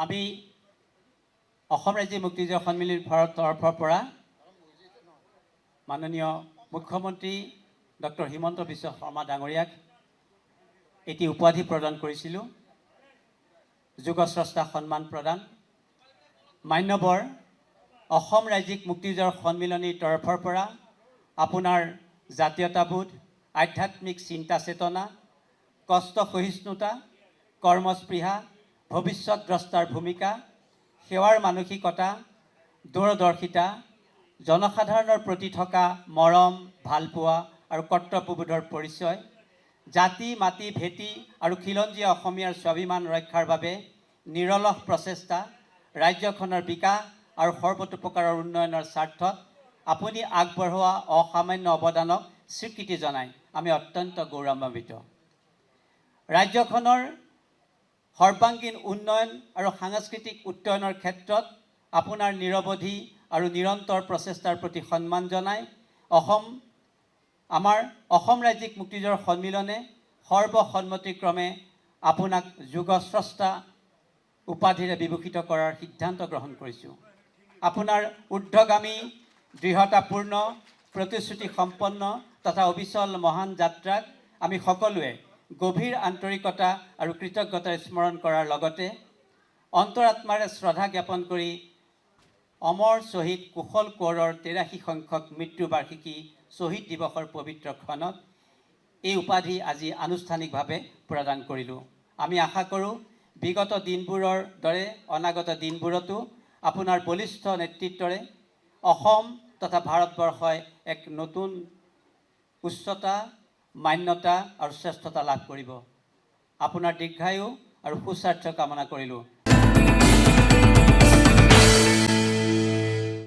আমি অসম ৰাজ্যিক মুক্তিযুঁজৰ সন্মিলন ভাৰত তৰফৰ পৰা মাননীয় মুখ্যমন্ত্ৰী ডক্টৰ হিমন্ত বিশ্ব শৰ্মা ডাঙৰীয়াক এটি উপাধি প্ৰদান কৰিছিলোঁ, যুগস্ৰষ্টা সন্মান প্ৰদান। মান্যবৰ অসম ৰাজ্যিক মুক্তিযুঁজৰ সন্মিলনীৰ তৰফৰ পৰা আপোনাৰ জাতীয়তাবোধ, আধ্যাত্মিক চিন্তা চেতনা, কষ্ট সহিষ্ণুতা, কৰ্মস্পৃহা, ভৱিষ্যত দ্ৰষ্টাৰ ভূমিকা, সেৱাৰ মানসিকতা, দূৰদৰ্শিতা, জনসাধাৰণৰ প্ৰতি থকা মৰম, ভালপোৱা আৰু কৰ্তব্যবোধৰ পৰিচয়, জাতি মাটি ভেটি আৰু খিলঞ্জীয়া অসমীয়াৰ স্বাভিমান ৰক্ষাৰ বাবে নিৰলস প্ৰচেষ্টা, ৰাজ্যখনৰ বিকাশ আৰু সৰ্বতোপ্ৰকাৰৰ উন্নয়নৰ স্বাৰ্থত আপুনি আগবঢ়োৱা অসামান্য অৱদানক স্বীকৃতি জনাই আমি অত্যন্ত গৌৰৱান্বিত। ৰাজ্যখনৰ সৰ্বাংগীন উন্নয়ন আৰু সাংস্কৃতিক উন্নয়নৰ ক্ষেত্ৰত আপোনাৰ নিৰৱধি আৰু নিৰন্তৰ প্ৰচেষ্টাৰ প্ৰতি সন্মান জনাই আমাৰ অসম ৰাজ্যিক মুক্তিযুঁজৰ সন্মিলনে সৰ্বসন্মতিক্ৰমে আপোনাক যুগস্ৰষ্টা উপাধিৰে বিভূষিত কৰাৰ সিদ্ধান্ত গ্ৰহণ কৰিছোঁ। আপোনাৰ ঊৰ্ধ্বগামী, দৃঢ়তাপূৰ্ণ, প্ৰতিশ্ৰুতি সম্পন্ন তথা অবিচল মহান যাত্ৰাক আমি সকলোৱে গভীৰ আন্তৰিকতা আৰু কৃতজ্ঞতাৰে স্মৰণ কৰাৰ লগতে অন্তৰাত্মাৰে শ্ৰদ্ধা জ্ঞাপন কৰি অমৰ শ্বহীদ কুশল কোঁৱৰৰ ৮৩ সংখ্যক মৃত্যুবাৰ্ষিকী শ্বহীদ দিৱসৰ পবিত্ৰ ক্ষণত এই উপাধি আজি আনুষ্ঠানিকভাৱে প্ৰদান কৰিলোঁ। আমি আশা কৰোঁ বিগত দিনবোৰৰ দৰে অনাগত দিনবোৰতো আপোনাৰ বলিষ্ঠ নেতৃত্বৰে অসম তথা ভাৰতবৰ্ষই এক নতুন উচ্চতা, মান্যতা আৰু শ্ৰেষ্ঠতা লাভ কৰিব। আপোনাৰ দীৰ্ঘায়ু আৰু সুস্বাস্থ্য কামনা কৰিলোঁ।